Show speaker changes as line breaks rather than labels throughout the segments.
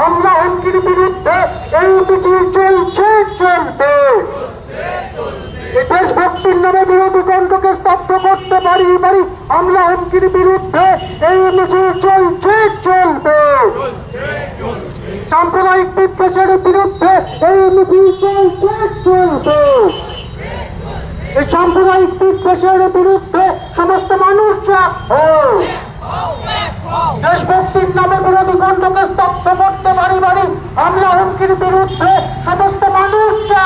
আমরা হুমকির বিরুদ্ধে এই মিছিল চলছে চলবে। দেশভক্তির নামে বিরোধী কণ্ঠকে স্তব্ধ করতে পারি আমরা হুমকির বিরুদ্ধে এই মিছিল চলছে চলবে। সাম্প্রদায়িক বিদ্বেষের বিরুদ্ধে এই মিছিল চলছে চলবে। এই সাম্প্রদায়িক বিদ্বেষের বিরুদ্ধে সমস্ত মানুষরা দেশভক্তির নামে বিরোধী কণ্ঠকে স্তব্ধ করতে পারি আমরা হুমকির বিরুদ্ধে সমস্ত মানুষরা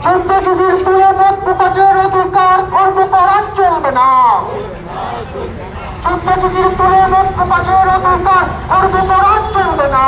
সন্ত্রাসীদের তুলে মত প্রকাশের অধিকার খর্ব করা চলবে না। সন্ত্রাসীদের তুলে মত প্রকাশের অধিকার খর্ব করা চলবে না।